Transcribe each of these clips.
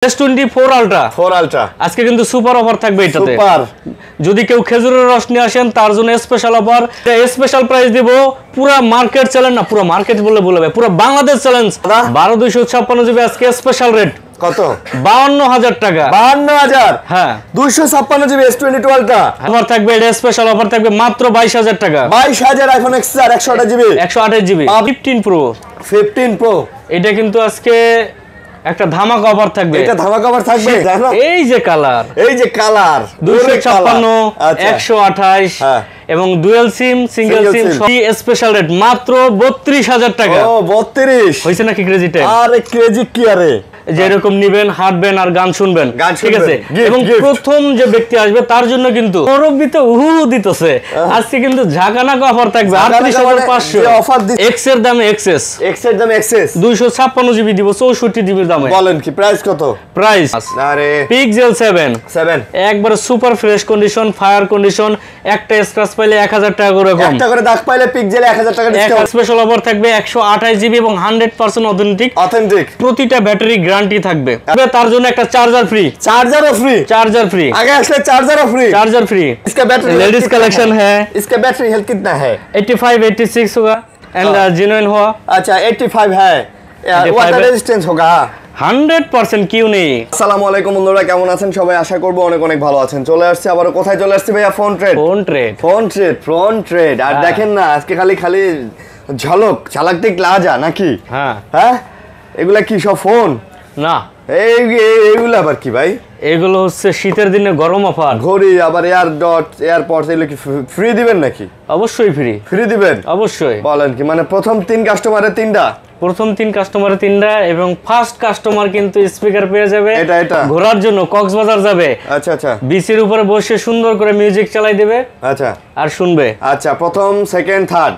S24 ultra আজকে কিন্তু super offer থাকবে এটাতে। সুপার যদি কেউ খেজুরের রস নিয়ে আসেন তার জন্য স্পেশাল অফার, স্পেশাল প্রাইস দিব। পুরো মার্কেট চ্যালেঞ্জ না, পুরো মার্কেট বলে বলবে, পুরো বাংলাদেশ চ্যালেঞ্জ 12256 জিবি আজকে স্পেশাল রেট কত? 52000 টাকা। 52000 হ্যাঁ 256 জিবি S22 আলট্রা অফার থাকবে। এটা স্পেশাল অফার থাকবে মাত্র 22000 টাকা। 22000 iPhone XR 128 GB 128 GB 15 pro এটা কিন্তু আজকে একটা ধামাকা অফার থাকবে। এটা ধামাকা অফার থাকবে। এই যে কালার 256 128 এবং ডুয়াল সিম সিঙ্গেল সিম স্পেশাল রেট মাত্র 32000 টাকা। ও 32 হইছে নাকি ক্রেজি টাইম? আরে ক্রেজি কি আরে, যেরকম নিবেন হাঁটবেন আর গান শুনবেন, ঠিক আছে। এবং প্রথম যে ব্যক্তি আসবে তার জন্য কিন্তু মুরব্বিতে উহু দিতেছে আজকে কিন্তু ঝাঁকানাকা অফার থাকবে 38500 অফার দিচ্ছে। এক্স এর দামে এক্সএস 256 জিবি দিব 64 জিবির দামে। বলেন কি প্রাইস কত? প্রাইস আরে পিক্সেল 7 একবার super fresh condition, fire condition, একটা স্ক্র্যাচ পাইলে 1000 টাকা করে কম, একটা করে দাগ পাইলে পিক্সেলে 1000 টাকা ডিসকাউন্ট। স্পেশাল অফার থাকবে 128 জিবি এবং 100% অথেন্টিক প্রতিটা ব্যাটারি গ্যারান্টি থাকবে। তার জন্য একটা চার্জার ফ্রি। आगे असले चार्जर फ्री इसका बैटरी लेडीज कलेक्शन है। इसका बैटरी हेल्थ कितना है? 85-86 होगा एंड जेन्युइन हुआ। अच्छा 85 है। वाटर रेजिस्टेंस होगा 100%। क्यों नहीं। আসসালামু আলাইকুম বন্ধুরা, কেমন আছেন সবাই? আশা করব অনেক অনেক ভালো আছেন। চলে আসছে আবার, কোথায় চলে আসছে ভাইয়া? Phone trade. আর দেখেন না আজকে খালি ঝলক দেখলে আজা নাকি? হ্যাঁ এগুলা কি সব ফোন না? এইগুলো আবার কি ভাই? এগুলো হচ্ছে শীতের দিনে গরম অফার। ঘড়ি আবার এয়ারপডস এগুলো কি ফ্রি দিবেন নাকি? অবশ্যই ফ্রি দিবেন অবশ্যই। বলেন কি, মানে প্রথম 3 কাস্টমারে 3টা? প্রথম 3 কাস্টমারে 3টা এবং ফার্স্ট কাস্টমার কিন্তু স্পিকার পেয়ে যাবে। এটা ঘোরার জন্য কক্সবাজার যাবে। আচ্ছা বিসির উপরে বসে সুন্দর করে মিউজিক চালাই দেবে। আচ্ছা আর শুনবে। আচ্ছা প্রথম সেকেন্ড থার্ড।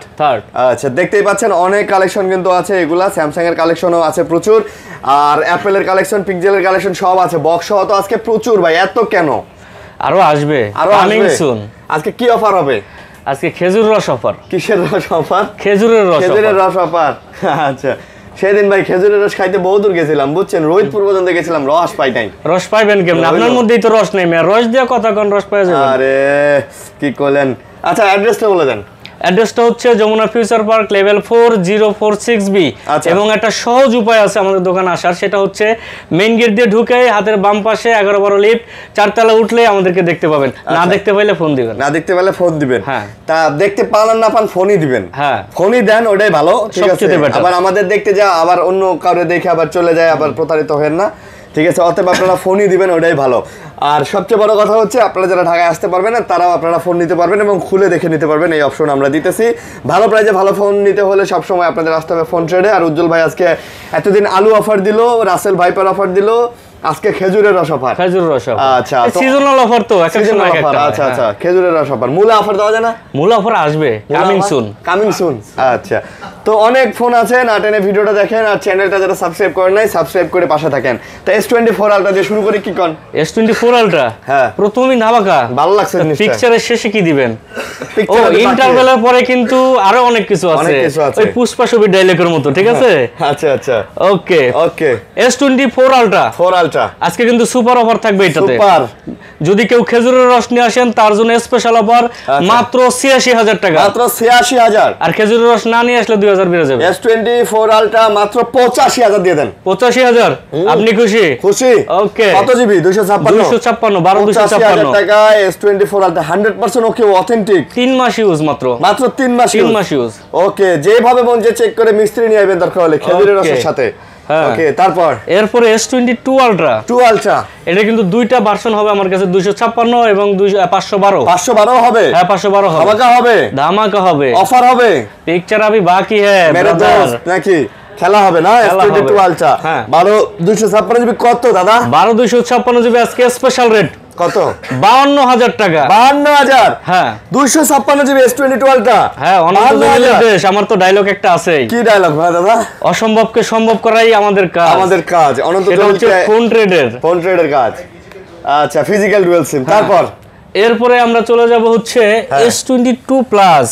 আচ্ছা দেখতেই পাচ্ছেন অনেক কালেকশন কিন্তু আছে। এগুলা স্যামসাং এর কালেকশনও আছে প্রচুর, আর অ্যাপেলের কালেকশন, পিক্সেলের কালেকশন সব আছে। বক্স সহ তো আজকে প্রচুর ভাই। এত কেন? আরো আসবে কামিং সুন। আজকে কি অফার হবে? আজকে খেজুর রস অফার। কিসের রস অফার? খেজুরের রস অফার। আচ্ছা সেদিন ভাই খেজুরের রস খাইতে বহু দূর গেছিলাম, বুঝছেন, রোহিতপুর পর্যন্ত গেছিলাম, রস পাই নাই। রস পাইবেন কেমন? আপনার মধ্যেই তো রস নেই। রস দিয়ে কথা কোন রস পাওয়া যাবে? আরে কি করলেন। আচ্ছা অ্যাড্রেসটা বলে দেন। অ্যাড্রেসটা হচ্ছে Jamuna future park level 4046B। এবং একটা সহজ উপায় আছে আমাদের দোকানে আসার, সেটা হচ্ছে মেইন গেট দিয়ে ঢুকে হাতের বাম পাশে 11-12 লিফট 4 তলা উঠলে আমাদেরকে দেখতে পাবেন। না দেখতে পাইলে ফোন দিবেন। হ্যাঁ তা দেখতে পারেন না পান ফোনই দিবেন। হ্যাঁ ফোনই দেন, ওটাই ভালো, ঠিক আছে। আবার আমাদের দেখতে যা আবার অন্য কাউরে দেখে আবার চলে যায়, আবার প্রতারিত হেন না, ঠিক আছে। অতএব আপনারা ফোনই দিবেন, ওটাই ভালো। আর সবচেয়ে বড় কথা হচ্ছে আপনারা যারা ঢাকায় আসতে পারবেন না তারাও আপনারা ফোন নিতে পারবেন এবং খুলে দেখে নিতে পারবেন। এই অপশন আমরা দিতেছি। ভালো প্রাইজে ভালো ফোন নিতে হলে সবসময় আপনাদের আসতে হবে ফোন ট্রেডে। আর উজ্জ্বল ভাই আজকে এতদিন আলু অফার দিল, রাসেল ভাইপার অফার দিল, আজকে খেজুরের রস অফার। আচ্ছা সিজনাল অফার তো আচ্ছা খেজুরের রস অফার। মূলা অফার দেওয়া যায় না? মূলা অফার আসবে কামিং সুন। আচ্ছা তো অনেক ফোন আছে, না টেনে ভিডিওটা দেখেন আর চ্যানেলটা যারা সাবস্ক্রাইব করেন নাই সাবস্ক্রাইব করে পাশে থাকেন। তো S24 আলট্রা দিয়ে শুরু করি কি কোন? S24 আলট্রা হ্যাঁ প্রথমেই ধামাকা। ভালো লাগছে জিনিসটা। পিকচারের শেষে কি দিবেন? ও ইন্টারভেলের পরে কিন্তু আরো অনেক কিছু আছে, ওই পুষ্পা ছবির ডায়লগের মতো, ঠিক আছে। আচ্ছা ওকে S24 আলট্রা আজকে কিন্তু সুপার অফার থাকবে এটাতে। যদি কেউ খেজুরের রস নিয়ে আসেন তার জন্য স্পেশাল অফার মাত্র 86000 টাকা। মাত্র 86000। আর খেজুরের রস না নিয়ে আসলে 2000 বেড়ে যাবে। S24 আলট্রা মাত্র 85000 দিয়ে দেন। 85000 আপনি খুশি? ওকে কত জিবি? 256 12256 টাকা। S24 আলট্রা 100% ওকে, অথেন্টিক। 3 মাস ইউজ মাত্র 3 মাস ইউজ। ওকে যেভাবে মন যে চেক করে মিস্ত্রি নিয়ে আসবেন দরকার হলে খেজুরের রসের সাথে। ওকে এরপর S22 আলট্রা এটা কিন্তু দুইটা ভার্সন হবে আমার কাছে, 256 এবং 512 হবে। হ্যাঁ 512 ধামাকা হবে অফার হবে। পিকচার আবি বাকি হ্যায় মেরে দোস্ত, নাকি খেলা হবে না? S22 আলট্রা 256 জিবি কত দাদা? 256 জিবি আজকে স্পেশাল রেট কত? 52000 টাকা। 52000 হ্যাঁ 256 জিবি S22 আলট্রা। হ্যাঁ অনন্ত দেশ। আমার তো ডায়লগ একটা আছে। কি ডায়লগ ভাই দাদা? অসম্ভবকে সম্ভব করাই আমাদের কাজ। অনন্ত ফোন ট্রেডের কাজ। আচ্ছা ফিজিক্যাল ডুয়াল সিম। তারপর এরপরে আমরা চলে যাব হচ্ছে S22 প্লাস।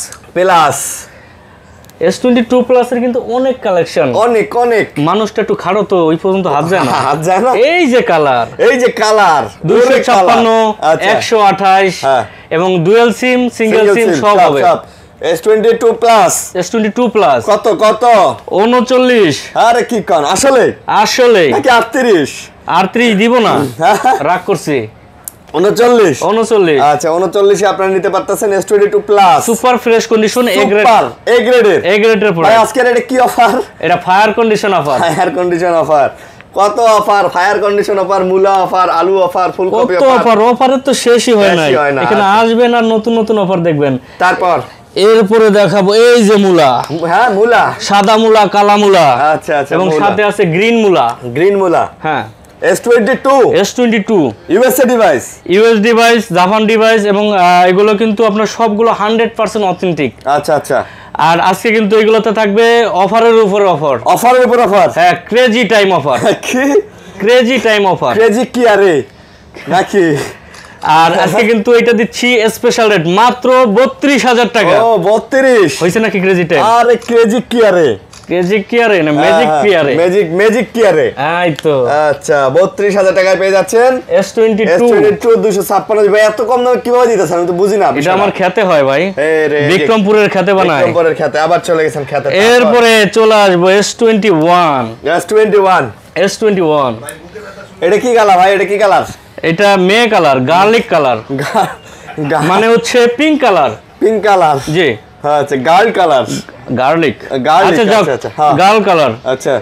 S22 প্লাস এর কিন্তু অনেক কালেকশন, অনেক অনেক। মানুষটা একটু খাড়ো তো ওই পর্যন্ত হাত যায় না, হাত যায় না। এই যে কালার, এই যে কালার 256 128 এবং ডুয়াল সিম সিঙ্গেল সিম সব হবে। S22 প্লাস, S22 প্লাস কত কত? 39। আরে কি কোন, আসলে আসলে নাকি 38? 38 দিব না, রাগ করছি। 39 39। আচ্ছা 39 এ আপনারা নিতে পারতেছেন S22 plus, super fresh condition, A grade, A গ্রেডের, এ গ্রেডের ভাই আজকের এটা কি অফার? এটা fire condition offer. Fire condition offer, কত অফার? ফায়ার কন্ডিশন অফার, মূলা অফার, আলু অফার, ফুলকপি অফার, অফার, অফারের তো শেষই হয় না। এখানে আসবেন আর নতুন নতুন অফার দেখবেন। তারপর এরপরে দেখাবো এই যে মূলা, হ্যাঁ মূলা, সাদা মূলা, কালা মূলা, আচ্ছা আচ্ছা, এবং সাথে আছে গ্রিন মূলা, গ্রিন মূলা, হ্যাঁ। S22 USA device, US device, Japan device, এবং এগুলো কিন্তু আপনার সবগুলো 100% অথেন্টিক। আচ্ছা আচ্ছা। আর আজকে কিন্তু এগুলোতে থাকবে অফারের উপর অফার, অফারের উপর অফার, হ্যাঁ, ক্রেজি টাইম অফার। কি ক্রেজি টাইম অফার? ক্রেজি কি আরে নাকি? আর আজকে কিন্তু এটা দিচ্ছি স্পেশাল রেট মাত্র 32,000 টাকা। ও 32 হইছে নাকি ক্রেজি টাইম? আরে ক্রেজি কি আরে, ক্রেজি কি আরে না ম্যাজিক কি আরে, ম্যাজিক কি আরে, এই তো। আচ্ছা 32,000 টাকায় পেয়ে যাচ্ছেন S22 256। ভাই এত কম দামে কিভাবে দিতেছেন আমি তো বুঝি না। এটা আমার খেতে হয় ভাই, বিক্রমপুরের খেতে বানায়। বিক্রমপুরের খেতে, আবার চলে গেছেন খেতে। এরপরে চলে আসবো S21। এটা কি কালার ভাই? এটা কি কালার? এটা মে কালার, গার্লিক কালার, মানে হচ্ছে পিঙ্ক কালার। পিঙ্ক কালার, জি আচ্ছা, গার্ল কালার, গার্লিক, আচ্ছা গার্ল কালার। আচ্ছা,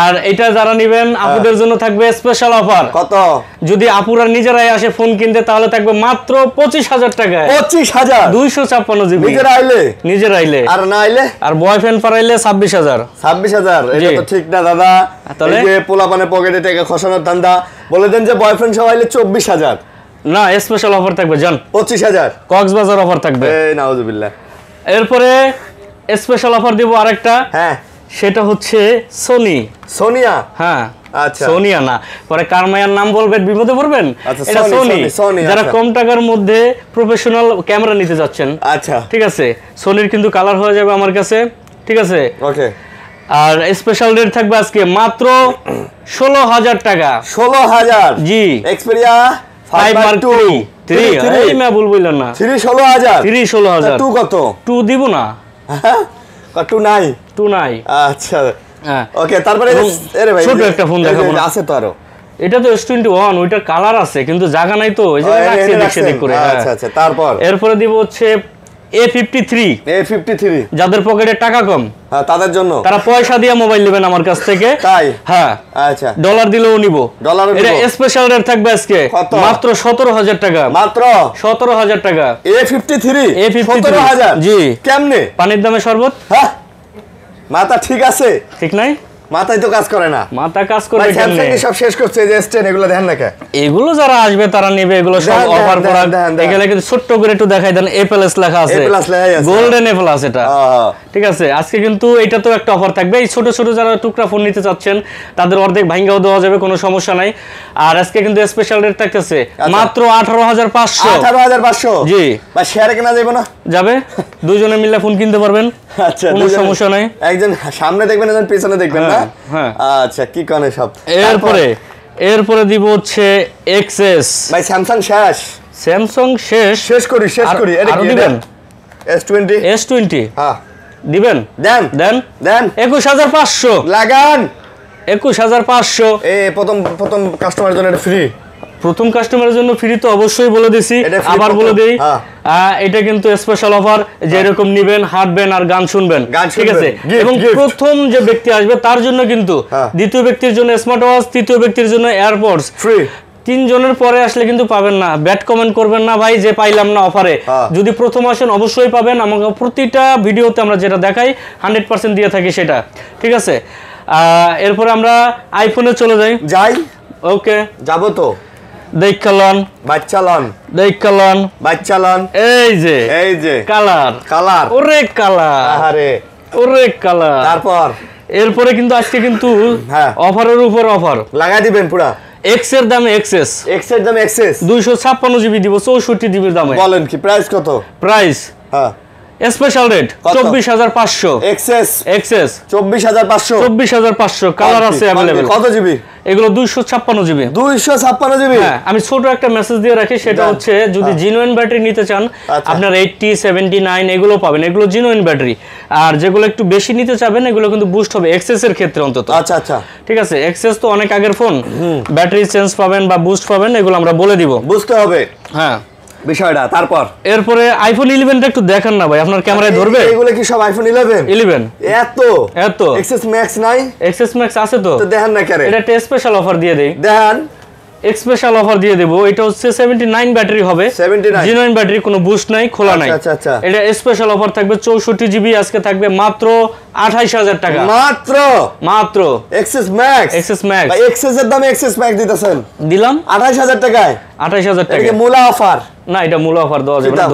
আর এটা যারা নেবেন আপুদের জন্য থাকবে স্পেশাল অফার। কত? যদি আপুরা নিজেরাই আসে ফোন কিনতে তাহলে থাকবে মাত্র 25,000 টাকায়। 25,000 256 জিবি। নিজেরা আইলে, আর না আইলে, আর বয়ফ্রেন্ড পারাইলে 26,000। 26,000 এটা তো ঠিক না দাদা। এই যে পোলাপানে পকেটে টাকা খসানোর ধান্দা, বলে দেন যে বয়ফ্রেন্ড সহ আইলে 24,000। না, স্পেশাল অফার থাকবে জান 25,000 কক্সবাজার অফার থাকবে। এই নাউজুবিল্লাহ। এরপরে স্পেশাল অফার দিব আরেকটা, হ্যাঁ, সেটা হচ্ছে সোনিয়া। হ্যাঁ, আচ্ছা, সোনিয়া না, পরে কারমায়ার নাম বলবেন বিপদে পড়বেন। এটা সোনি, যারা কম টাকার মধ্যে প্রফেশনাল ক্যামেরা নিতে যাচ্ছেন, আচ্ছা ঠিক আছে, সোনির কিন্তু কালার হয়ে যাবে আমার কাছে, ঠিক আছে, ওকে। আর স্পেশাল রেট থাকবে আজকে মাত্র 16,000 টাকা। 16,000? জি, এক্সপেরিয়া 5 Mark 3 এই মা ভুল বললেন না, 16,000। 16,000 2 কত? 2 দিব না, 2 নাই, 2 নাই। আচ্ছা, হ্যাঁ, ওকে। তারপরে আরে ভাই ছোট একটা ফোন দেখাবো না, আছে তো আরো। এটা তো S21, ওইটার কালার আছে কিন্তু জায়গা নাই তো, এই যে রাখছি দেখতে দেখ করে। আচ্ছা আচ্ছা, তারপর এরপরে দিব হচ্ছে A53 যাদের পকেটে টাকা কম, হ্যাঁ তাদের জন্য, তারা পয়সা দিয়ে মোবাইল নেবেন আমার কাছ থেকে। তাই? হ্যাঁ, আচ্ছা, ডলার দিলেও নিব। এটা স্পেশাল রেট থাকবে আজকে মাত্র 17,000 টাকা। মাত্র 17,000 টাকা। A53 17,000? জি। কেমনে? পানির দামে শরবত। হ্যাঁ, মাথা ঠিক আছে? ঠিক নাই, মাথায় তো কাজ করে না। মাথা কাজ করবে কেমনে? সব শেষ করছে, এই যে S10 এগুলো দেখেন না কে? এগুলো যারা আসবে তারা নেবে, এগুলো সব অফার করা। এগুলো কিন্তু ছোট্ট করে একটু দেখাই দেন, A+ লেখা আছে, গোল্ডেন A+, এটা ঠিক আছে। আজকে কিন্তু এটা তো একটা অফার থাকবে। এই ছোট ছোট যারা টুকরা ফোন নিতে চাচ্ছেন তাদের অর্ধেক ভাঙ্গাও দেওয়া যাবে, কোনো সমস্যা নাই। আর আজকে কিন্তু স্পেশাল রেট থাকতেছে মাত্র 18,500। 18,500? জি। বা শেয়ারে কেনা যাবে না? যাবে, দুজনে মিলে ফোন কিনতে পারবেন, আচ্ছা, কোনো সমস্যা নাই। একজন সামনে দেখবেন, একজন পিছনে দেখবেন না? হ্যাঁ, আচ্ছা, কি কোনে সব। এরপরে দিব হচ্ছে XS। ভাই স্যামসাং শেষ, স্যামসাং শেষ করি। এটা কি দিবেন? S20 হ্যাঁ দিবেন, দেন 21,500 লাগান। 21,500। প্রথম কাস্টমারের জন্য এটা ফ্রি। প্রথম কাস্টমারের জন্য ফ্রি তো অবশ্যই বলে দিছি, আবার বলে দেই, এটা কিন্তু স্পেশাল অফার, যে এরকম নিবেন, হাঁটবেন আর গান শুনবেন, ঠিক আছে। এবং প্রথম যে ব্যক্তি আসবে তার জন্য কিন্তু, দ্বিতীয় ব্যক্তির জন্য স্মার্ট ওয়াচ, তৃতীয় ব্যক্তির জন্য এয়ারপডস ফ্রি। 3 জনের পরে আসলে কিন্তু পাবেন না। ব্যাড কমেন্ট করবেন না ভাই যে পাইলাম না অফারে। যদি প্রথম আসেন অবশ্যই পাবেন। আমাকে প্রতিটা ভিডিওতে আমরা যেটা দেখাই 100% দিয়ে থাকি সেটা, ঠিক আছে। এরপর আমরা আইফোনে চলে যাই। ওকে, যাবো তো। দেখালন এই যে কালার, ওরে কালার। তারপর এরপরে কিন্তু আজকে কিন্তু অফারের উপর অফার লাগাই দিবেন পুরা। X এর দামে XS 256 জিবি দিব 64 জিবির দামে। বলেন কি প্রাইস কত? Price special rate 24500 XS 24500 24500 colour আছে अवेलेबल। কত জিবি এগুলো 256 জিবি 256 জিবি। হ্যাঁ আমি ছোট একটা মেসেজ দিয়ে রাখি, সেটা হচ্ছে যদি জিনুইন ব্যাটারি নিতে চান আপনার 80 79 এগুলো পাবেন, এগুলো জিনুইন ব্যাটারি। আর যেগুলো একটু বেশি নিতে চাবেন এগুলো কিন্তু বুস্ট হবে এক্সএস এর ক্ষেত্রে অন্তত। আচ্ছা আচ্ছা ঠিক আছে, এক্সএস তো অনেক আগের ফোন, ব্যাটারি চেঞ্জ পাবেন বা বুস্ট পাবেন এগুলো আমরা বলে দিব, বুঝতে হবে হ্যাঁ বিষয়টা। তারপর এরপরে আইফোন 11 টা একটু দেখান না ভাই, আপনার ক্যামেরায় ধরবে? এগুলো কি সব আইফোন 11? এত এক্সএস ম্যাক্স নাই? এক্সএস ম্যাক্স আছে তো দেখেন না কেন, এটা একটা স্পেশাল অফার দিয়ে দেই, দেখেন স্পেশাল অফার দিয়ে দেব। এটা হচ্ছে 79 ব্যাটারি হবে, 79 জিনুইন ব্যাটারি, কোনো বুস্ট নাই, খোলা নাই। আচ্ছা আচ্ছা এটা স্পেশাল অফার থাকবে 64 জিবি, আজকে থাকবে মাত্র 28000 টাকা। মাত্র এক্সএস ম্যাক্স ভাই, এক্সএস এর দামে এক্সএস ম্যাক্স দিতেছেন, দিলাম 28000 টাকায়। 28000 টাকা এটা মূলা অফার না, এটা মূল অফার দেওয়া যাবে না,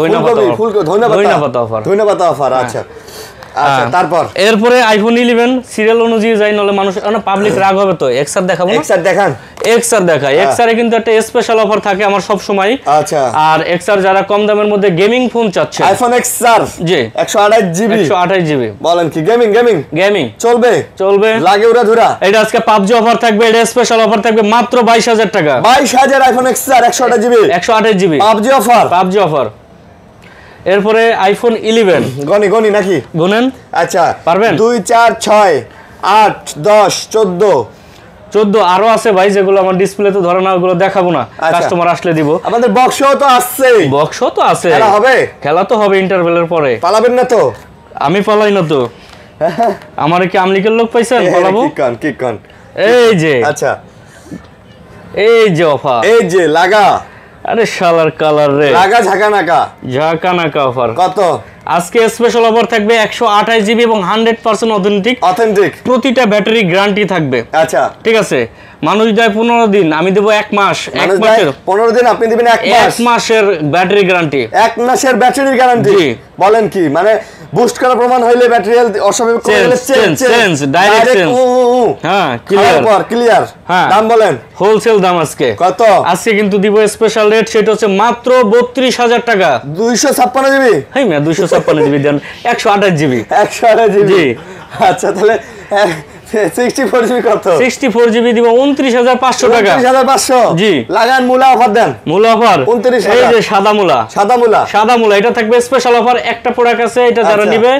ধন্যবাদ অফার। আচ্ছা আচ্ছা তারপর এরপরে আইফোন 11 সিরিয়াল অনুযায়ী যাই, নলে মানুষ পাবলিক রাগ হবে তো। এক্সআর দেখাবো না? এক্সআর দেখান, এক্সআর দেখাই। এক্সআরে কিন্তু একটা স্পেশাল অফার থাকে আমার সব সময়। আচ্ছা, আর এক্সআর যারা কম দামের মধ্যে গেমিং ফোন চাচ্ছে, আইফোন এক্সআর জি 128 জিবি 128 জিবি বলেন কি গেমিং চলবে লাগে উড়া ধুরা। এটা আজকে পাবজি অফার থাকবে, এটা স্পেশাল অফার থাকবে মাত্র 22000 টাকা। 22000 iPhone XR 128 GB 128 GB PUBG offer. এরপরে আইফোন 11 গনি নাকি গুনেন? আচ্ছা পারবেন? 2 4 6 8 10 14 আরো আছে ভাই, যেগুলো আমার ডিসপ্লেতে ধরে না, ওগুলো দেখাবো না, কাস্টমার আসলে দিব। আমাদের বক্সও তো আছে, খেলা তো হবে ইন্টারভেলের পরে। পালাবেন না তো? আমি পালাই না তো, আমার কি আমলিকের লোক পাইছেন পালাবো? কি কান এই যে, আচ্ছা এই যে অফার, এই যে লাগা, আরে শালার কালার রে, লাগা ঝাঁকানাকা অফার। কত? আজকে স্পেশাল অফার থাকবে 128 জিবি এবং 100% অথেন্টিক, প্রতিটা ব্যাটারি গ্যারান্টি থাকবে। আচ্ছা ঠিক আছে, মানুষ দেয় 15 দিন, আমি দেব 1 মাস। 1 মাসের 15 দিন, আপনি দিবেন 1 মাসের ব্যাটারি গ্যারান্টি। 1 মাসের ব্যাটারি গ্যারান্টি বলেন কি? মানে বুস্ট করা প্রমাণ হইলে ব্যাটারি অস্বাভাবিক করে দিলে চেঞ্জ ডাইরেক্ট চেঞ্জ। হ্যাঁ ক্লিয়ার। দাম বলেন, হোলসেল দাম আজকে কত? আজকে কিন্তু দিব স্পেশাল রেট, সেটা হচ্ছে মাত্র 32000 টাকা। 256 জিবি, হ্যাঁ 256 জিবি দেন, 128 জিবি জি। আচ্ছা তাহলে 64 জিবি কত? 64 জিবি দিব 29500 টাকা। 29500 জি। লাগান মূলা অফার দেন, মূলা অফার 29000। এই যে সাদা মূলা এটা থাকবে স্পেশাল অফার। একটা প্রোডাক্ট আছে, এটা যারা নিবে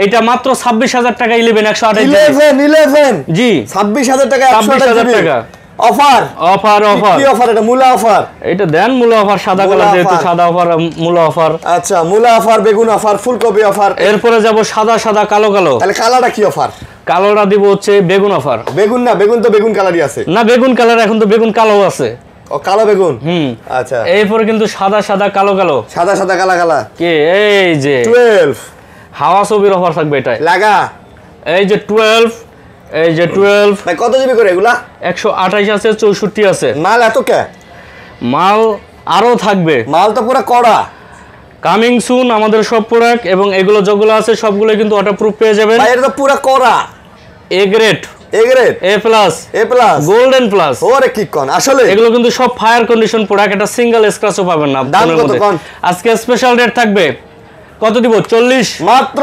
এটা মাত্র 26000 টাকা। 11 জি 26000 টাকা, 26000 টাকা অফার কি অফার? এটা মূলা অফার, এটা দেন মূলা অফার, সাদা কালার, যেহেতু সাদা অফার মূলা অফার। আচ্ছা মূলা অফার, বেগুন অফার, ফুলকপি অফার। এরপরে যাব সাদা কালো। তাহলে কালারটা কি অফার? কালোটা দিব হচ্ছে বেগুন অফার। বেগুন না, বেগুন তো বেগুন কালারই আছে না, বেগুন কালার, এখন তো বেগুন কালো আছে। ও কালো বেগুন, আচ্ছা। এরপরে কিন্তু সাদা কালো কালা কে? এই যে 12 হাওয়া ছবির অফার থাকবে এটাই। লাগা এই যে 12 ভাই কত জিবি করে এগুলা? 128 আছে, 64 আছে। মাল এত কে? মাল আরো থাকবে, মাল তো পুরো কড়া। কামিং সুন আমাদের সব প্রোডাক্ট, এবং এগুলো যেগুলো আছে সবগুলো কিন্তু ওয়াটারপ্রুফ পেয়ে যাবেন। ভাই এটা তো পুরো কড়া, এ গ্রেড এ প্লাস গোল্ডেন প্লাস। ওরে কি কোন, আসলে এগুলো কিন্তু সব ফায়ার কন্ডিশন প্রোডাক্ট, এটা সিঙ্গেল স্ক্র্যাচও পাবেন না। দাম কত কোন? আজকে স্পেশাল রেট থাকবে, কত দিব? 40 মাত্র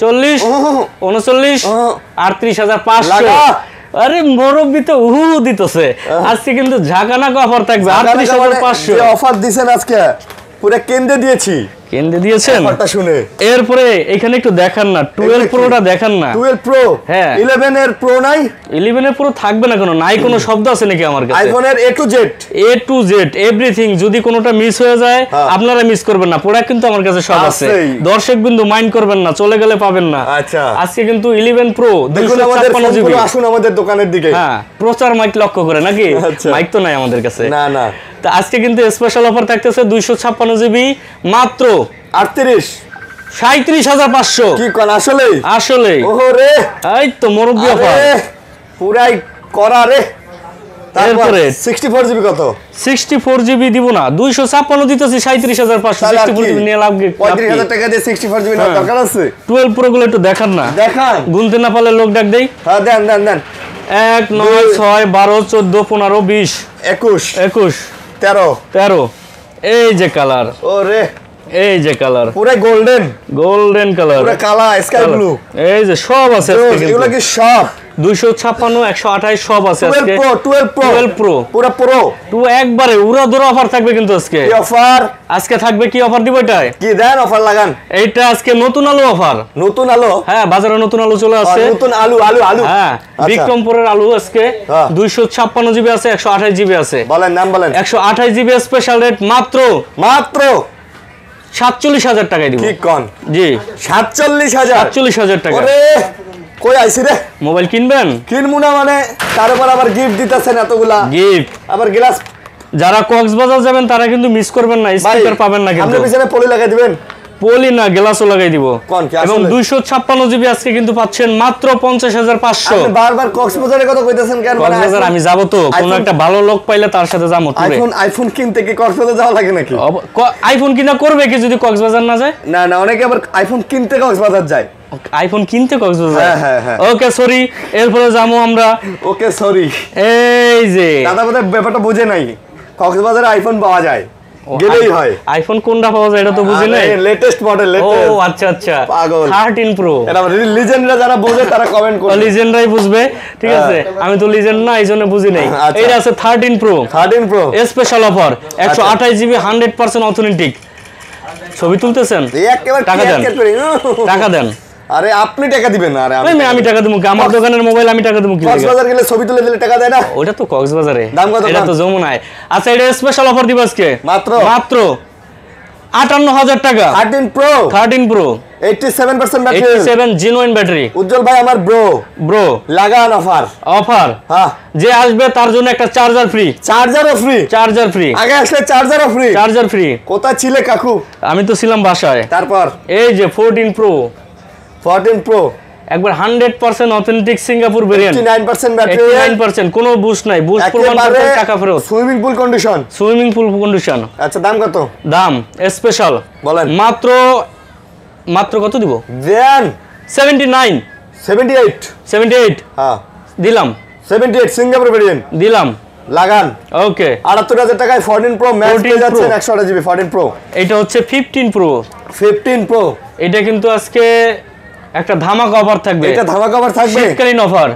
40 39 38500। আরে মুরব্বি তো দিতেছে আজকে, কিন্তু ঝাঁকানাকা অফার থাকবে 38500। অফার দিবেন আজকে, পুরো কেন্দ্রে দিয়েছেন অফারটা শুনে। এরপরে এখানে একটু দেখান না, 12 প্রোটা দেখান না। 12 প্রো, হ্যাঁ 11 এর প্রো নাই? 11 এর প্রো থাকবে না, কোনো নাই, কোনো শব্দ আছে নাকি আমার কাছে? আইফোনের A to Z এভরিথিং, যদি কোনোটা মিস হয়ে যায় আপনারা মিস করবেন না, প্রোডাক্ট কিন্তু আমার কাছে সব আছে। দর্শক বিন্দু মাইন্ড করবেন না, চলে গেলে পাবেন না। আচ্ছা আজকে কিন্তু 11 প্রো 256 জিবি। আসুন আমাদের দোকানের দিকে, হ্যাঁ প্রচার মাইক লক্ষ্য করে নাকি? মাইক তো নাই আমাদের কাছে, না। তো আজকে কিন্তু স্পেশাল অফার থাকতেছে 256 জিবি মাত্র 37500। কি কোন, আসলে ওরে এই তো মুরব্বি অফার পুরাই করা রে। তারপরে 64 জিবি কত? 64 জিবি দিব না, 256 দিতেছি 37500। 64 জিবি নিয়ে লাভ কি? 35000 টাকা দিয়ে 64 জিবি নেওয়ার দরকার আছে? 12 প্রো গুলো একটু দেখান না, গুনতে না পারলে লোক ডাক দেই। হ্যাঁ দেন 1 9 6 12 14 15 20 21 13 এই যে কালার, ওরে এই যে কালার পুরো গোল্ডেন কালার, পুরো কালা স্কাই ব্লু, এই যে সব আছে আজকে কিন্তু এগুলো কি সব 256 128 সব আছে আজকে। 12 প্রো পুরো প্রো টু একবারে উড়াধুরা অফার থাকবে কিন্তু আজকে। কি অফার আজকে থাকবে? কি অফার দিব এটা? কি দেন অফার লাগান? এইটা আজকে নতুন আলু অফার। নতুন আলু? হ্যাঁ, বাজারে নতুন আলু চলে আসছে। নতুন আলু হ্যাঁ, বিক্রমপুরের আলু আজকে 256 জিবি আছে, 128 জিবি আছে। বলেন নাম বলেন। 128 জিবি স্পেশাল রেট মাত্র 47,000 টাকায় দিব। কি কোন? জি 47,000 টাকা। ওরে কই আইছি রে? মোবাইল কিনবেন? কিনমু না মানে তার উপর আবার গিফট দিতেছেন এতগুলা গিফট, আবার গ্লাস। যারা কক্সবাজার যাবেন তারা কিন্তু মিস করবেন না, স্পিকার পাবেন না কিন্তু। আপনি পিছনে পলি লাগাই দিবেন? পলি না, গ্লাসও লাগাই দিব। এবং 256 জিবি আজকে কিন্তু পাচ্ছেন মাত্র 50,500। আপনি বারবার কক্সবাজারের কথা কইতেছেন কেন? কক্সবাজার আমি যাব তো, কোন একটা ভালো লোক পাইলে তার সাথে যাবো টুরে। আইফোন কিনতে কি কক্সবাজার যাওয়া লাগে নাকি? আইফোন কিনা করবে কি যদি কক্সবাজার না যায়? না না, অনেকে আবার আইফোন কিনতে কক্সবাজার যায়। আইফোন কিনতে কক্সবাজার? হ্যাঁ। ওকে সরি, এরপরে যাবো আমরা। ওকে সরি। এই যে দাদা বোধহয় ব্যাপারটা বুঝে নাই, কক্সবাজারে আইফোন পাওয়া যায়, গেলেই হয়। আইফোন কোনটা পাওয়া যায় এটা তো বুঝি নাই। Latest model. ও আচ্ছা পাগল। 13 প্রো। এটা লিজেন্ডরা যারা বোঝে তারা কমেন্ট করবে। লিজেন্ডরাই বুঝবে, ঠিক আছে। আমি তো লিজেন্ড না, এইজন্য বুঝি নাই। এটা আছে 13 pro special offer, 128 GB 100% authentic. ছবি তুলতেছেন? টাকা দেন, টাকা দেন। আরে আপনি টাকা দিবেন না? আরে আমি টাকা দেবো? আমার দোকানের মোবাইল আমি টাকা দেবো কি? কক্সবাজার গেলে ছবি তুলে দিলে টাকা দেয় না? ওটা তো কক্সবাজারে, দাম কত? এটা তো যমুনায়। আচ্ছা, এটা স্পেশাল অফার দিব আজকে মাত্র 58,000 টাকা। 13 প্রো 87% ব্যাটারি, 87 জেনুইন ব্যাটারি। উজ্জ্বল ভাই আমার ব্রো লাগান অফার। হ্যাঁ, যে আসবে তার জন্য একটা চার্জার ফ্রি। চার্জার ফ্রি আগে আসলে চার্জার ফ্রি। কোথায় ছিলে কাকু? আমি তো ছিলাম বাসায়। তারপর এই যে 14 প্রো একবার 100% অথেন্টিক সিঙ্গাপুর ভেরিয়েন্ট, 89% ব্যাটারি, 89%, কোনো বুস্ট নাই। বুস্ট প্রমাণ করতে টাকা ফেরত। Swimming pool condition. আচ্ছা, দাম কত? দাম স্পেশাল বলেন। মাত্র কত দিব? দেন 78। হ্যাঁ দিলাম। 78 সিঙ্গাপুর ভেরিয়েন্ট দিলাম, লাগান। ওকে, 78,000 টাকায় 14 প্রো ম্যাক্স পেয়ে যাচ্ছেন, 128 জিবি 14 প্রো। এটা হচ্ছে 15 প্রো। এটা কিন্তু আজকে একটা ধামাকা অফার থাকবে। এটা ধামাকা অফার থাকবে,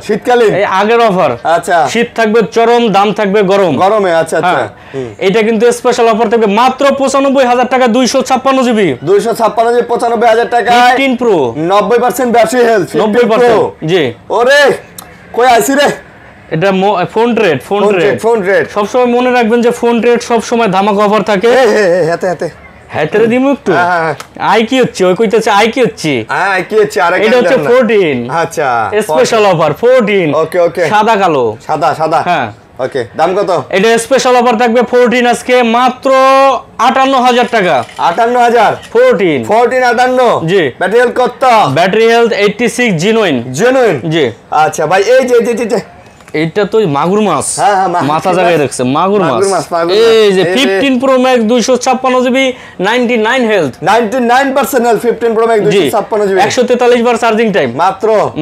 শীতকালীন এই আগের অফার। আচ্ছা, শীত থাকবে চরম, দাম থাকবে গরমে। আচ্ছা। এটা কিন্তু স্পেশাল অফার থাকবে মাত্র 95,000 টাকা, 256 জিবি 95,000 টাকা 15 প্রো, 90% ব্যাটারি হেলথ, 90%। জি, ওরে কই আইছি রে? এটা ফোন ট্রেড সবসময় মনে রাখবেন যে ফোন ট্রেড সবসময় ধামাকা অফার থাকে। হাতে দিমু একটু। আই কি হচ্ছে? ওই কইতাছে আই কি হচ্ছে? আরে এটা হচ্ছে 14। আচ্ছা, স্পেশাল অফার 14। ওকে সাদা কালো, সাদা। হ্যাঁ, ওকে। দাম কত? এটা স্পেশাল অফার থাকবে 14 আজকে মাত্র 58,000 টাকা। 58,000 14 58। জি, ব্যাটারি হেলথ কত? Battery health 86 genuine. জি। আচ্ছা ভাই, এই যে এইটা তো মাগুর মাছ, মাথা জায়গায় রাখছে, মাগুর মাছ। এই যে 15 pro max 256 GB 99 health, 99% health, 15 pro max 256 GB, 143 বার চার্জিং টাইম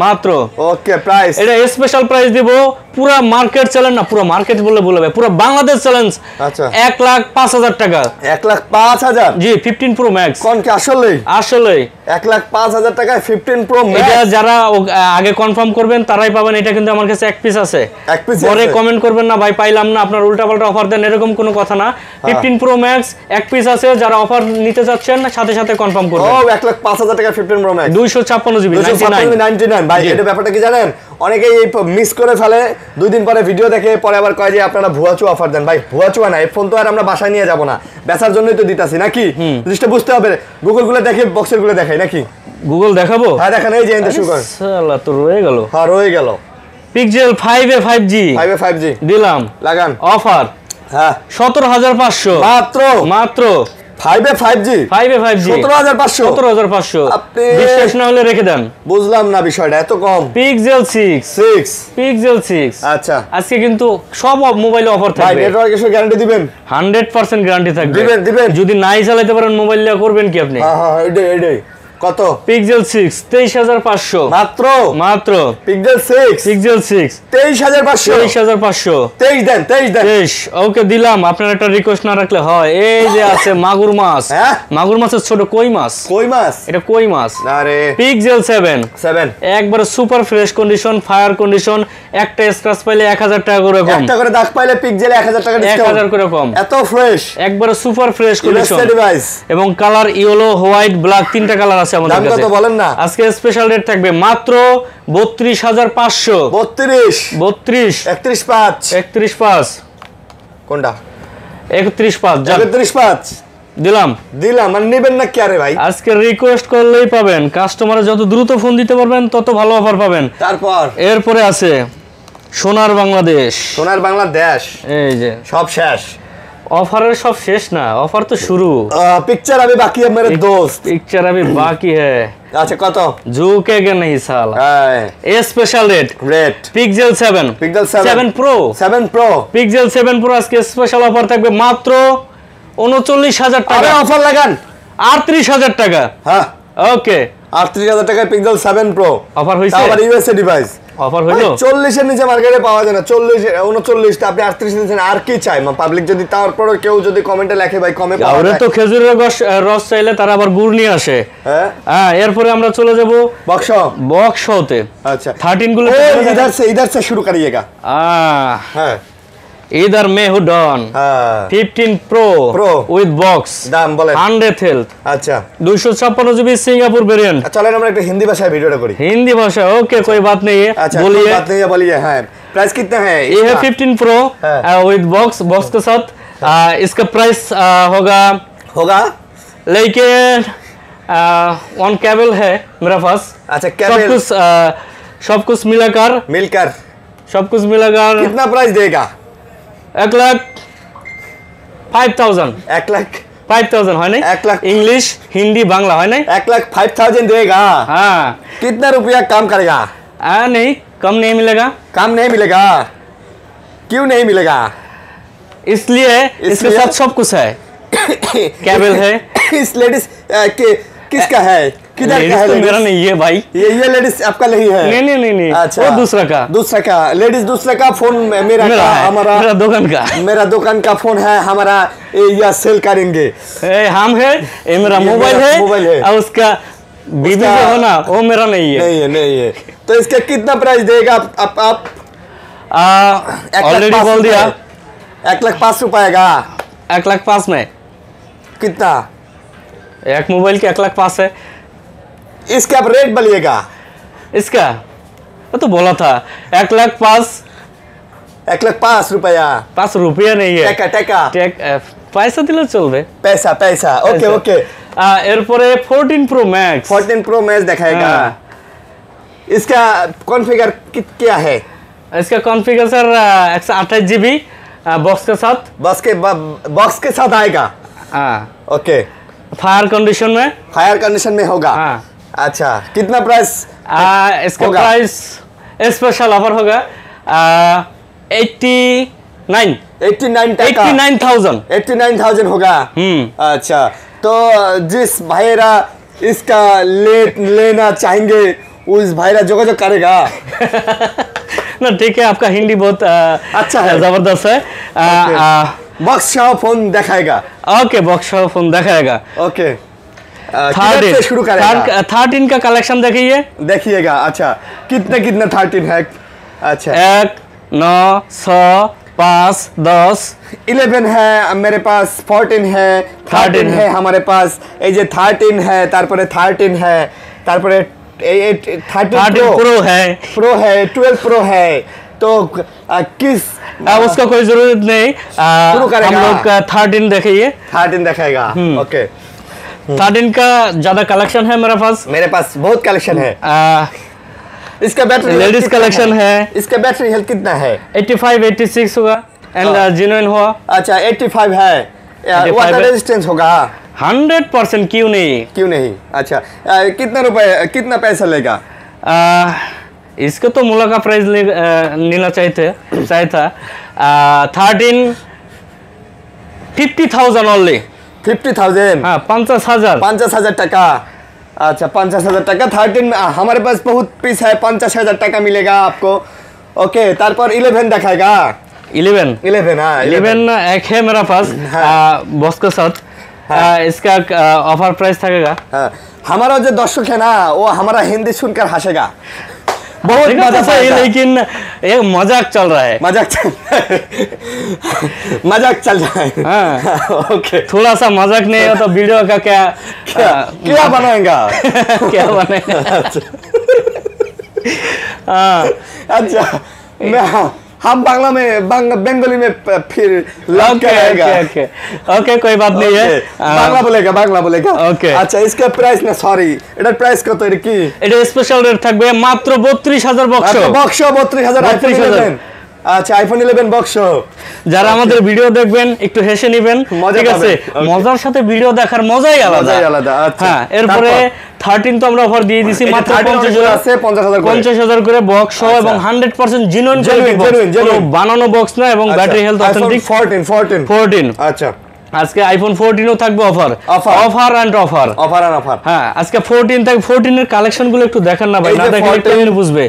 মাত্র। ওকে, প্রাইস এটা স্পেশাল প্রাইস দিব। পুরো মার্কেট চ্যালেঞ্জ না, পুরো মার্কেট বললে বলবে, পুরো বাংলাদেশ চ্যালেঞ্জ। আচ্ছা, 1,05,000 টাকা। 1,05,000? জি, 15 প্রো ম্যাক্স। কোন কি আসলে 1,05,000 টাকায় 15 প্রো ম্যাক্স? এটা যারা আগে কনফার্ম করবেন তারাই পাবেন। এটা কিন্তু আমার কাছে এক পিস আছে। পরে কমেন্ট করবেন না ভাই পাইলাম না, আপনার উল্টাপাল্টা অফার দেন, এরকম কোনো কথা না। 15 প্রো ম্যাক্স এক পিস আছে, যারা অফার নিতে যাচ্ছেন সাথে কনফার্ম করবেন। ও 1,05,000 টাকা 15 প্রো ম্যাক্স 256 জিবি 99 ভাই। এটা ব্যাপারটা কি জানেন? অনেকেই মিস করে ফেলে, 2 দিন পরে ভিডিও দেখে পরে আবার কয় যে আপনারা ভুয়াচু অফার দেন। ভাই ভুয়াচুয়া না, এই ফোন তো আর আমরা বাসায় নিয়ে যাব না, বেচার জন্যই তো দিতাছি নাকি? জিনিসটা বুঝতে হবে। গুগল গুলো দেখে, বক্সের গুলো দেখাই নাকি? গুগল দেখাবো? হ্যাঁ দেখান। এই যে শুরু কর। শালা তো রয়ে গেল। হ্যাঁ রয়ে গেল। পিক্সেল 5a 5G দিলাম, লাগান অফার। হ্যাঁ 17,500 মাত্র 5a 5G 17,500। আপনি বিশ্বাস না হলে রেখে দেন। বুঝলাম না বিষয়টা এত কম। পিক্সেল 6। আচ্ছা, আজকে কিন্তু সব মোবাইলে অফার থাকবে। ভাই নেটওয়ার্ক ইস্যু গ্যারান্টি দিবেন? 100% গ্যারান্টি থাকবে। দিবেন। যদি নাই চালাতে পারেন মোবাইল নিয়ে করবেন কি আপনি? হ্যাঁ এটাই। কত? পিক্সেল 6 23500 মাত্র পিক্সেল 6 23500 23 দেন 23 ওকে দিলাম। আপনার একটা রিকোয়েস্ট না রাখলে হয়। এই যে আছে মাগুর মাছ, মাগুর মাছের ছোট কই মাছ, এটা কই মাছ। আরে পিক্সেল 7 একবারে super fresh condition, fire condition, একটা স্ক্র্যাচ পাইলে 1000 টাকা করে কম, একটা করে দাগ পাইলে পিক্সেল 1000 টাকা ডিসকাউন্ট, 1000 করে কম, এত ফ্রেশ, একবারে সুপার ফ্রেশ কন্ডিশন ডিভাইস। এবং কালার ইয়েলো, হোয়াইট, ব্ল্যাক, তিনটা কালার আছে আমাদের কাছে। দাম কত বলেন না? আজকে স্পেশাল রেট থাকবে মাত্র 32500। 31.5 কোনটা? 31.5 দিলাম মানে নেবেন না কি? আরে ভাই আজকে রিকোয়েস্ট করলেই পাবেন, কাস্টমারে যত দ্রুত ফোন দিতে পারবেন তত ভালো অফার পাবেন। তারপর এরপরে আছে সোনার বাংলাদেশ। এই যে সব শেষ, ऑफर सब शेष ना, ऑफर तो शुरू। पिक्चर अभी बाकी है मेरे दोस्त, पिक्चर अभी बाकी है। अच्छा कत झुकेगा नहीं साला। A special rate Pixel 7 Pro Pixel 7 Pro আজকে স্পেশাল অফার থাকবে মাত্র 39000 টাকা। আরে অফার লাগান 38000 টাকা। হ্যাঁ ওকে 38000 টাকায় পিক্সেল 7 প্রো অফার হইছে। আবার ইউএসএ ডিভাইস অফার হলো 40 এর নিচে মার্কেটে পাওয়া যায় না। 40 39 টা আপনি 38 নিছেন, আর কি চাই? পাবলিক যদি তারপর কেউ যদি কমেন্টে লেখে ভাই কমে পাওয়া যায়, তো খেজুরের রস চাইলে তারা আবার গুড় নিয়ে আসে। হ্যাঁ এরপরে আমরা চলে যাব বক্সতে। अच्छा 13 গুলো इधर से शुरू करिएगा। हां इधर में हूं डॉन 15 प्रो विद बॉक्स दाम बोलें 100 हेल्थ। अच्छा 256 जीबी सिंगापुर वेरिएंट। चलें আমরা একটু হিন্দি ভাষায় ভিডিওটা করি। हिंदी भाषा ओके कोई बात नहीं है। अच्छा, बोलिए बात नहीं है, बोलिए। हाँ प्राइस कितना है? ये है 15 प्रो विद बॉक्स के साथ। इसका प्राइस होगा लेकिन वन केबल है मेरे पास। अच्छा केबल सब कुछ मिलकर सब कुछ मिलाकर कितना प्राइस देगा? 1,05,000 1,05,000 है नहीं? 1 लाख इंग्लिश हिंदी बांग्ला है नहीं? 1,05,000 देगा। हाँ कितना रुपया कम करेगा? नहीं कम नहीं मिलेगा। क्यों नहीं मिलेगा? इसलिए इसके साथ सब कुछ है। केबल है। इस लेडीज किसका है? किधर का है? तो मेरा नहीं है भाई, ये लेडीज आपका नहीं है? नहीं अच्छा वो दूसरा का लेडीज दूसरा का फोन मेरा हमारा मेरा दुकान का फोन है हमारा, या सेल करेंगे। हम है ये मेरा मोबाइल है और उसका बीबी जो हो ना वो मेरा नहीं है। तो इसका कितना प्राइस देगा आप? ऑलरेडी बोल दिया 1,05,000 रुपए का। 1,05,000 में कितना? एक मोबाइल के 1,05,000 है। इसका आप रेट बोलिएगा। इसका वो तो बोला था 1,05,000 रुपया। 5 रुपया नहीं है, टका पैसा दिले चलবে। पैसा ओके। एरपरे 14 प्रो मैक्स दिखाएगा। इसका कॉन्फ़िगर क्या है? इसका कॉन्फ़िगर सर 128 जीबी बॉक्स के साथ आएगा। ओके फायर कंडीशन में होगा। अच्छा कितना प्राइस? इसका प्राइस स्पेशल ऑफर होगा 89,000 होगा। अच्छा तो जिस भाईरा इसका लेना चाहेंगे उस भाईरा जोगाजोग करेगा। ना ठीक है, आपका हिंदी बहुत अच्छा है, जबरदस्त है। बॉक्स फोन दिखाएगा। ओके बॉक्स फोन दिखाएगा। ओके 13 का कलेक्शन देखिएगा। अच्छा कितना 13 है? अच्छा 1 9 6 5 10 11 है मेरे पास, 14 है, 13 है हमारे पास। ये 13 है, तारपरे 13 है, तारपरे 13 प्रो है 12 प्रो है। तो किस उसका कोई जरूरत नहीं, हम लोग 13 दिखाएगा। ओके 13 का ज्यादा कलेक्शन है मेरे पास बहुत कलेक्शन है। इसका बैटरी लेडीज कलेक्शन है। इसका बैटरी हेल्थ कितना है? 85-86 होगा एंड जेन्युइन हुआ। अच्छा 85 है। वाटर रेजिस्टेंस होगा 100%। क्यों नहीं? अच्छा कितना पैसा लेगा? इसका तो मूल्य का प्राइस लेना चाहिए था 13 50,000 ओनली। 50,000 हाँ 50,000 टका। अच्छा 50,000 টাকা 13 हमारे पास बहुत पीस है 50,000 টাকা मिलेगा आपको ओके तारपर 11 दिखाएगा 11 हाँ 11 एक है मेरा पास बॉस के साथ इसका ऑफर प्राइस लगेगा हाँ हमारा जो दर्शक है ना वो हमारा हिंदी सुनकर हंसेगा बहुत मजा आएगा लेकिन एक मजाक चल रहा है मजाक चल रहा है हाँ ओके थोड़ा सा मजाक नहीं हो तो वीडियो का क्या बनाएगा क्या बनाएगा अच्छा मैं हम बांग्ला में बंगाली में फिर लग जाएगा ओके कोई बात नहीं है बांग्ला बोलेगा ओके अच्छा इसका प्राइस ना सॉरी এটার প্রাইস কত এর কি এটা স্পেশাল রেট থাকবে মাত্র 32000 বক্স 32000 আচ্ছা আইফোন 11 বক্স যারা আমাদের ভিডিও দেখবেন একটু হেসে নেবেন ঠিক আছে মজার সাথে ভিডিও দেখার মজাই আলাদা আচ্ছা হ্যাঁ এরপরে 13 তো আমরা অফার দিয়ে দিছি মাত্র 50000 আছে 50000 করে বক্স সহ এবং 100% জিনুইন কোয়ালিটি বানানো বক্স না এবং ব্যাটারি হেলথ অথেন্টিক 14 আচ্ছা আজকে আইফোন 14 ও থাকবে অফার হ্যাঁ আজকে 14 থেকে 14 এর কালেকশন গুলো একটু দেখেন না ভাই না দেখলে কেমনে বুঝবে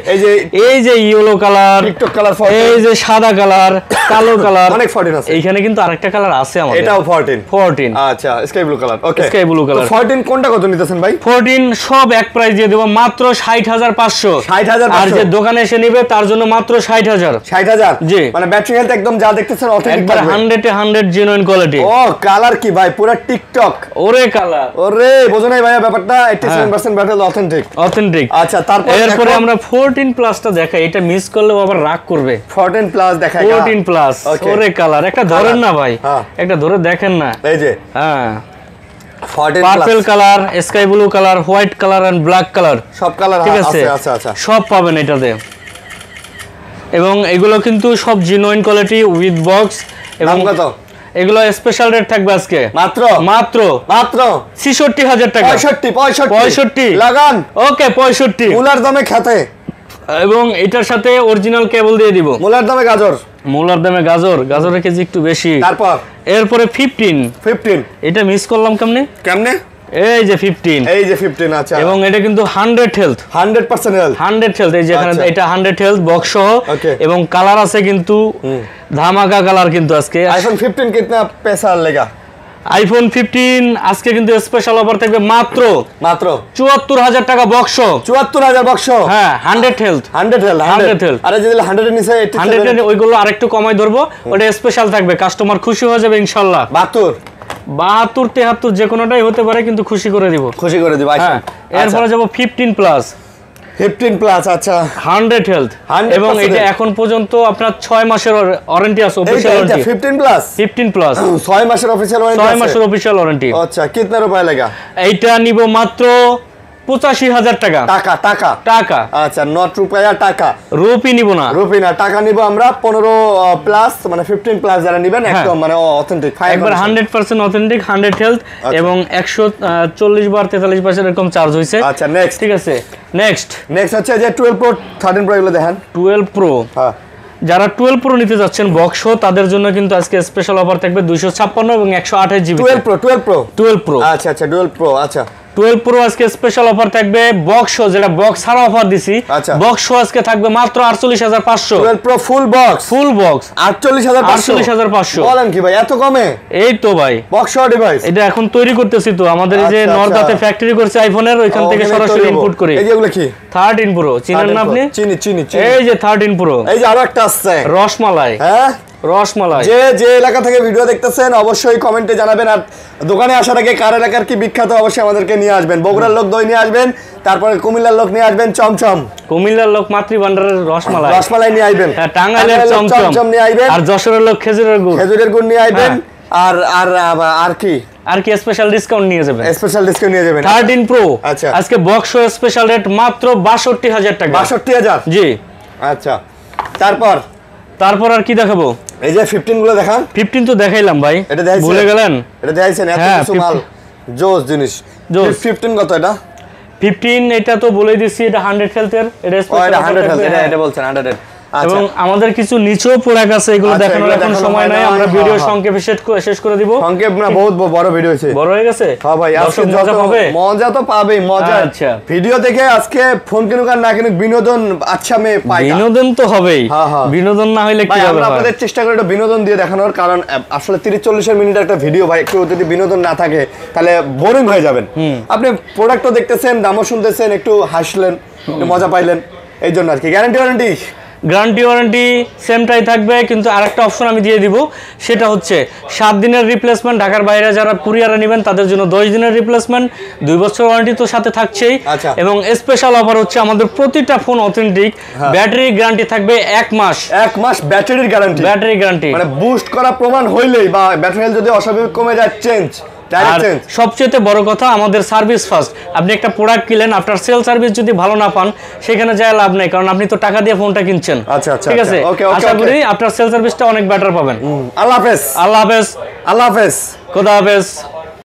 এই যে ইয়েলো কালার টিকটক কালার এই যে সাদা কালার কালো কালার অনেক 14 আছে এইখানে কিন্তু আরেকটা কালার আছে আমাদের এটাও 14 আচ্ছা sky blue colour okay sky blue colour 14 কোনটা কত নিতেছেন ভাই 14 সব এক প্রাইস দিয়ে দেব মাত্র 60500 আর যে দোকানে এসে নেবে তার জন্য মাত্র 60000 জি মানে ব্যাটারি হেলথ একদম যা দেখতেছেন অথেন্টিক একবার 100 জিনুইন কোয়ালিটি ও কালার কি ভাই পুরো টিকটক ওরে কালার ওরে বোঝো নাই ভাই ব্যাপারটা 87% ব্যাটারি অথেন্টিক আচ্ছা তারপর এরপরে আমরা 14 প্লাসটা দেখাই এটা মিস করলেও আবার রাগ করবে 14 প্লাস দেখাই 14 প্লাস ওরে কালার একটা ধরেন না ভাই একটা ধরে দেখেন না এই যে হ্যাঁ 14 purple colour sky blue colour white colour and black colour সব কালার আছে আচ্ছা সব পাবেন এটাতে এবং এগুলো কিন্তু সব জিনুইন কোয়ালিটি উইথ বক্স এবং কত এগুলো স্পেশাল রেট থাকবে আজকে মাত্র 66000 টাকা 65 লাগান ওকে 65 মুলার দামে খেতে এবং এটার সাথে অরিজিনাল কেবল দিয়ে দিব মুলার দামে গাজরের কেজি একটু বেশি তারপর এরপরে 15 এটা মিস করলাম কেমনে এই যে 15 আচ্ছা এবং এটা কিন্তু 100 হেলথ 100% হেলথ এই যে এখানে এটা 100 হেলথ বক্স সহ এবং কালার আছে কিন্তু ধামাকা কালার কিন্তু আজকে আইফোন 15 कितना पैसा लेगा আইফোন 15 আজকে কিন্তু স্পেশাল অফার থাকবে মাত্র 74000 টাকা বক্স 74000 বক্স হ্যাঁ 100 হেলথ আরে যদি 100 এর নিচে 100 এর ওইগুলো আরেকটু কমাই ধরবো ওটা স্পেশাল থাকবে কাস্টমার খুশি হয়ে যাবে ইনশাআল্লাহ 72 73 যে কোনোটাই হতে পারে কিন্তু খুশি করে দিব আচ্ছা এরপরে যাব 15 প্লাস আচ্ছা 100 হেলথ এবং এটা এখন পর্যন্ত আপনার 6 মাসের ওয়ারেন্টি আছে অফিশিয়াল ওয়ারেন্টি 15 প্লাস 6 মাসের অফিশিয়াল ওয়ারেন্টি 6 মাসের অফিশিয়াল ওয়ারেন্টি আচ্ছা কিতনা রুপায় লাগা এইটা নিব মাত্র 85000 টাকা আচ্ছা 9 রুপায়া টাকা রুপি নিব না টাকা নিব আমরা 15 প্লাস মানে 15 প্লাস যারা নেবেন একদম মানে অথেন্টিক একবার 100% অথেন্টিক 100 হেলথ এবং 140 বার 43 পার্সেন্ট এরকম চার্জ হইছে আচ্ছা নেক্সট ঠিক আছে নেক্সট হচ্ছে যে 12 প্রো 13 প্রো এগুলো দেখেন 12 প্রো হ্যাঁ যারা 12 প্রো নিতে যাচ্ছেন বক্স তাদের জন্য কিন্তু আজকে স্পেশাল অফার থাকবে 256 এবং 128 জিবি 12 প্রো আচ্ছা 12 প্রো আচ্ছা 12 প্রো আজকে স্পেশাল অফার থাকবে বক্স যেটা বক্স ছাড়া অফার দিছি বক্স আজকে থাকবে মাত্র 48500 12 প্রো ফুল বক্স 48500 বলেন কি ভাই এত কমে এই তো ভাই বক্স ডিভাইস এটা এখন তৈরি করতেছি তো আমাদের এই যে নরদাতে ফ্যাক্টরি করছে আইফোনের ওইখান থেকে সরাসরি ইনপুট করে এই যে এগুলো কি 13 প্রো চিনেন না আপনি চিনি এই যে 13 প্রো এই যে আরো একটা আছে রসমালাই যে এলাকা থেকে ভিডিও দেখতেছেন অবশ্যই কমেন্টে জানাবেন আর দোকানে আসার আগে কার এলাকার কি বিখ্যাত অবশ্যই আমাদেরকে নিয়ে আসবেন বগুড়ার লোক দই নিয়ে আসবেন তারপরে কুমিল্লার লোক নিয়ে আসবেন চমচম কুমিল্লার লোক মাতৃভান্ডারের রসমালাই নিয়ে আসবেন টাঙ্গাইলের চমচম নিয়ে আসবেন আর যশোরের লোক খেজুরের গুড় নিয়ে আসবেন আর কি স্পেশাল ডিসকাউন্ট নিয়ে যাবেন 13 প্রো আচ্ছা আজকে বক্স স্পেশাল রেট মাত্র 62000 টাকা 62000 জি আচ্ছা তারপর আর কি দেখাবো এই যে 15 গুলো দেখান 15 তো দেখাইলাম ভাই এটা দেখাইছেন ভুলে গেলেন এটা দেখাইছেন এত কিছু মাল জোস জিনিস 15 কত এটা 15 এটা তো বলেই দিছি এটা 100 হেলথের এটা স্পেশাল 100 হেলথ এটা বলছেন 100 এবং আমাদের কিছু নিচেও প্রোডাক্ট আছে, এগুলো দেখানোর এখন সময় নাই, আমরা ভিডিও সংক্ষেপে শেষ করে দিব। সংক্ষেপ না, বহুত বড় ভিডিও হয়েছে, বড় হয়ে গেছে। হ্যাঁ ভাই, আজকে মজা তো পাবেই, মজা। আচ্ছা, ভিডিও দেখে আজকে ফোন কিনুক আর না কিনুক, বিনোদন আচ্ছা মে পাই, বিনোদন তো হবেই, বিনোদন না হইলে কি হবে? আমরা আপনাদের চেষ্টা করি একটা বিনোদন দিয়ে দেখানোর, কারণ আসলে 30-40 মিনিট একটা ভিডিও ভাই, একটু যদি বিনোদন না থাকে তাহলে বোরিং হয়ে যাবেন। আপনি প্রোডাক্টও দেখতেছেন, দামও শুনতেছেন, একটু হাসলেন, একটু মজা পাইলেন, এই জন্য আর কি। গ্যারান্টি ওয়ারেন্টি সেমটাই থাকবে, কিন্তু আরেকটা অপশন আমি দিয়ে দিব, সেটা হচ্ছে 7 দিনের রিপ্লেসমেন্ট। ঢাকার বাইরে যারা কুরিয়ারে নেবেন তাদের জন্য 10 দিনের রিপ্লেসমেন্ট, 2 বছর ওয়ারেন্টি তো সাথে থাকছেই। এবং স্পেশাল অফার হচ্ছে আমাদের প্রতিটা ফোন অথেন্টিক, ব্যাটারি গ্যারান্টি থাকবে 1 মাস। 1 মাস ব্যাটারির গ্যারান্টি, মানে বুস্ট করা প্রমাণ হইলেই বা ব্যাটারি হেলথ যদি অস্বাভাবিক কমে যায়, চেঞ্জ। আর সবচেয়ে বড় কথা, আমাদের সার্ভিস ফার্স্ট। আপনি একটা প্রোডাক্ট কিনলেন, আফটার সেল সার্ভিস যদি ভালো না পান, সেখানে যায় লাভ নাই, কারণ আপনি তো টাকা দিয়ে ফোনটা কিনছেন। ঠিক আছে, আশা করি আফটার সেল সার্ভিসটা অনেক বেটার পাবেন। আল্লাহ হাফেজ। খোদা হাফেজ।